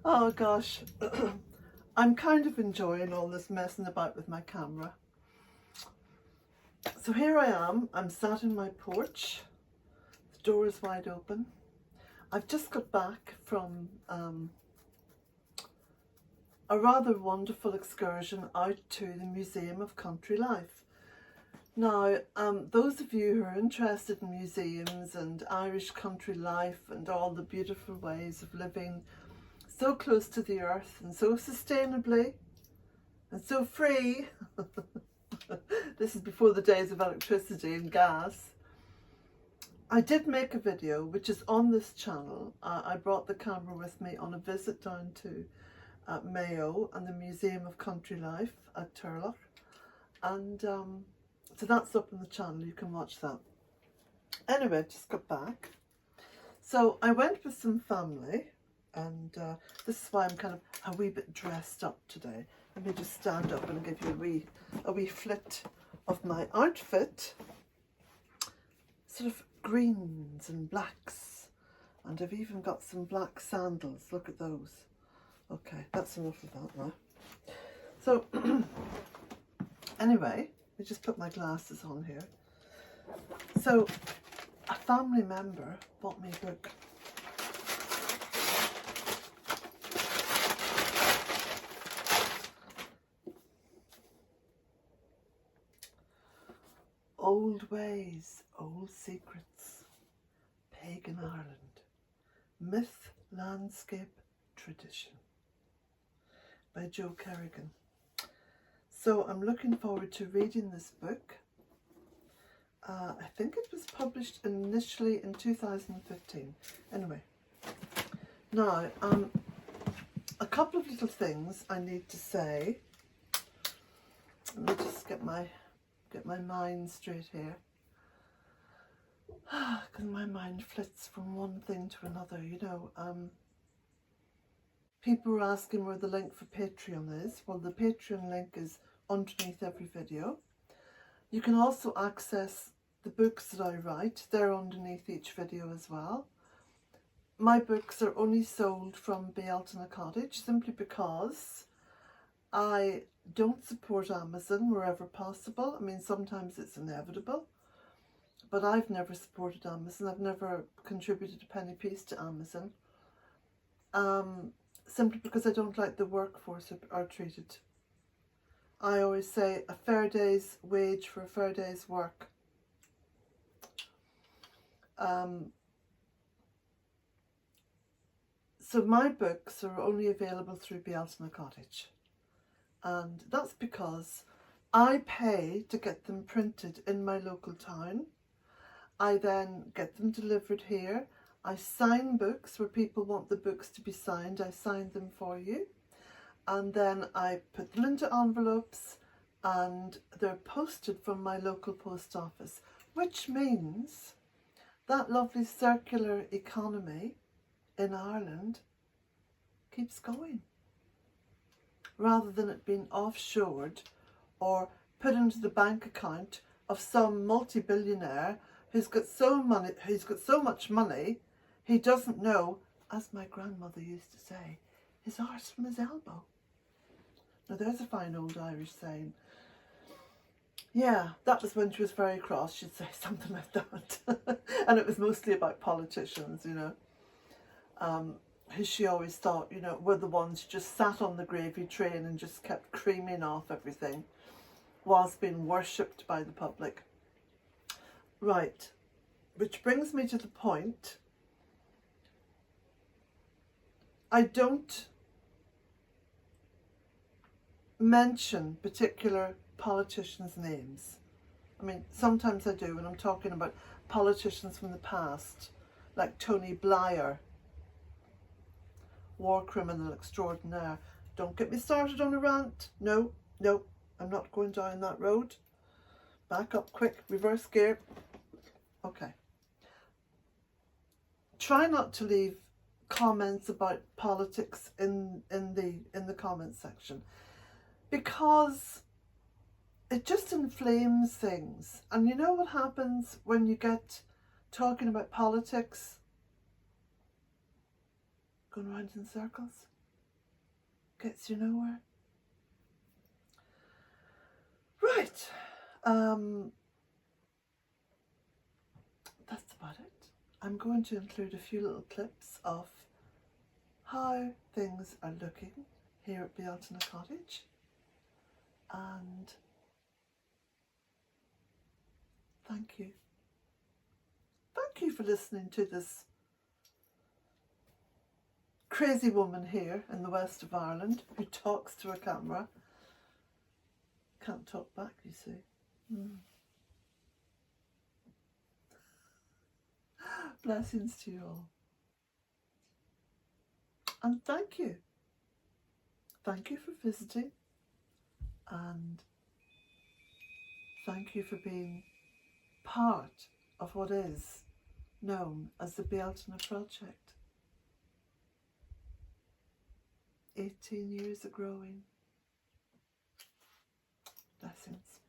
Oh gosh, I'm kind of enjoying all this messing about with my camera. So here I am, I'm sat in my porch, the door is wide open. I've just got back from a rather wonderful excursion out to the Museum of Country Life. Now, those of you who are interested in museums and Irish country life and all the beautiful ways of living so close to the earth and so sustainably and so free, this is before the days of electricity and gas, I did make a video which is on this channel. I brought the camera with me on a visit down to Mayo and the Museum of Country Life at Turlough, and so that's up on the channel, you can watch that. Anyway, just got back. So I went with some family, and this is why I'm kind of a wee bit dressed up today. Let me just stand up and give you a wee flit of my outfit. Sort of greens and blacks, and I've even got some black sandals. Look at those. Okay, that's enough of that now. So anyway, I just put my glasses on here. So a family member bought me a book. Old Ways, Old Secrets, Pagan Ireland, Myth, Landscape, Tradition by Joe Kerrigan. So I'm looking forward to reading this book. I think it was published initially in 2015. Anyway, now a couple of little things I need to say. Let me just get my mind straight here, because my mind flits from one thing to another, you know. People were asking where the link for Patreon is. Well, the Patreon link is underneath every video. You can also access the books that I write. They're underneath each video as well. My books are only sold from Bealtaine Cottage simply because I don't support Amazon wherever possible. I mean, sometimes it's inevitable, but I've never supported Amazon. I've never contributed a penny piece to Amazon, simply because I don't like the workforce are treated. I always say a fair day's wage for a fair day's work. So my books are only available through Bealtaine Cottage. And that's because I pay to get them printed in my local town. I then get them delivered here. I sign books where people want the books to be signed. I sign them for you. And then I put them into envelopes and they're posted from my local post office, which means that lovely circular economy in Ireland keeps going, rather than it being offshored or put into the bank account of some multi-billionaire who's got so much money he doesn't know, as my grandmother used to say, his arse from his elbow. Now there's a fine old Irish saying. Yeah, that was when she was very cross, she'd say something like that. And it was mostly about politicians, you know, who she always thought, you know, were the ones who just sat on the gravy train and just kept creaming off everything whilst being worshipped by the public. Right, which brings me to the point. I don't mention particular politicians' names. I mean, sometimes I do when I'm talking about politicians from the past, like Tony Blair, war criminal extraordinaire. Don't get me started on a rant. No, I'm not going down that road. Back up quick, reverse gear. Okay. Try not to leave comments about politics in the comments section, because it just inflames things. And you know what happens when you get talking about politics? Going round in circles. Gets you nowhere. Right. That's about it. I'm going to include a few little clips of how things are looking here at Bealtaine Cottage. And thank you. Thank you for listening to this crazy woman here in the west of Ireland who talks to a camera. Can't talk back, you see. Blessings to you all. And thank you. Thank you for visiting. And thank you for being part of what is known as the Bealtaine Project. 18 years of growing. Blessings.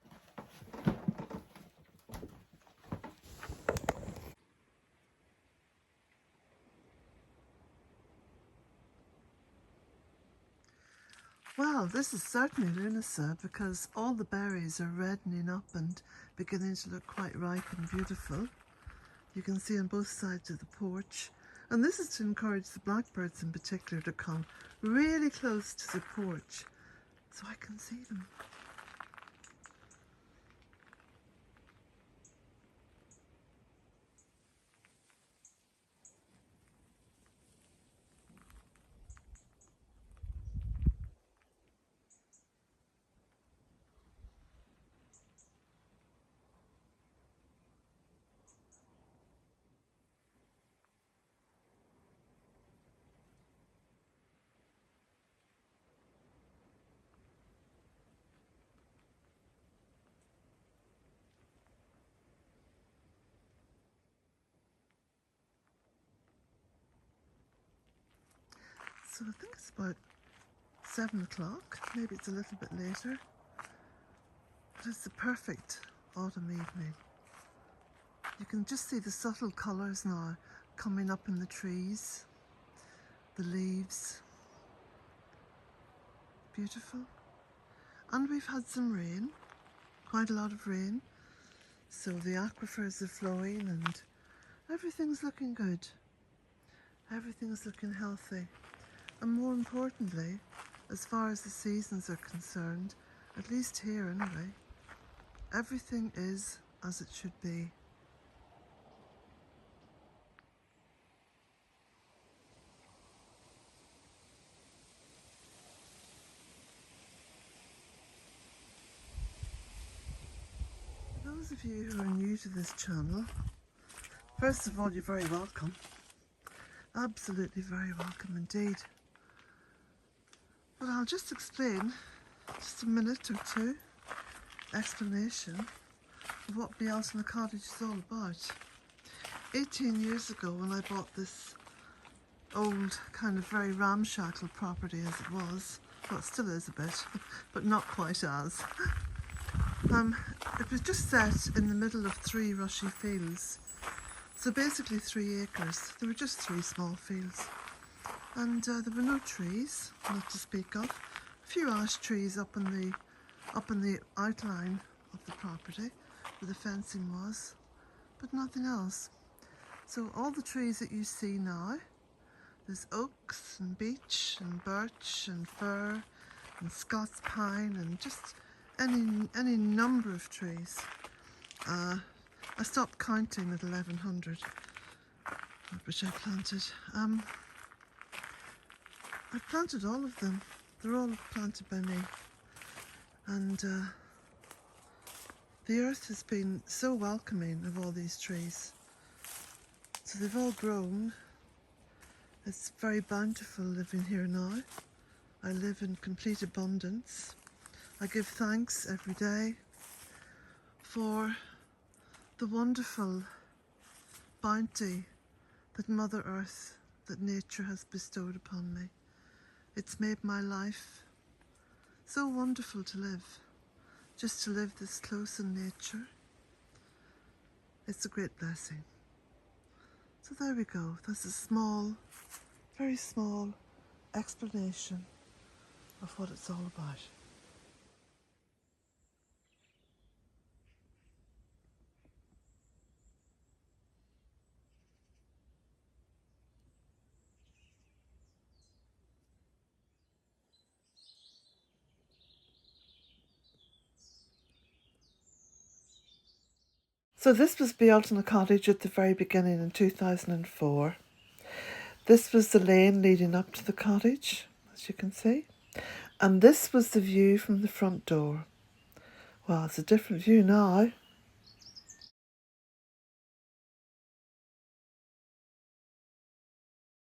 Well, this is certainly Lunasa because all the berries are reddening up and beginning to look quite ripe and beautiful. You can see on both sides of the porch. And this is to encourage the blackbirds in particular to come really close to the porch so I can see them. So I think it's about 7 o'clock, maybe it's a little bit later, but it's the perfect autumn evening. You can just see the subtle colours now coming up in the trees, the leaves. Beautiful. And we've had some rain, quite a lot of rain, so the aquifers are flowing and everything's looking good. Everything's looking healthy. And more importantly, as far as the seasons are concerned, at least here anyway, everything is as it should be. For those of you who are new to this channel, first of all, you're very welcome. Absolutely very welcome indeed. But I'll just explain, just a minute or two, explanation of what Bealtaine Cottage is all about. 18 years ago when I bought this old kind of very ramshackle property as it was, well it still is a bit, but not quite as. It was just set in the middle of 3 rushy fields. So basically 3 acres. There were just 3 small fields. And there were no trees, not to speak of. A few ash trees up in the outline of the property where the fencing was, but nothing else. So all the trees that you see now, there's oaks and beech and birch and fir and Scots pine and just any number of trees. I stopped counting at 1100, which I planted. I've planted all of them. They're all planted by me. And the earth has been so welcoming of all these trees. So they've all grown. It's very bountiful living here now. I live in complete abundance. I give thanks every day for the wonderful bounty that Mother Earth, that nature has bestowed upon me. It's made my life so wonderful to live. just to live this close in nature. It's a great blessing. So there we go. That's a small, very small explanation of what it's all about. So this was Bealtaine Cottage at the very beginning in 2004. This was the lane leading up to the cottage, as you can see. And this was the view from the front door. Well, it's a different view now.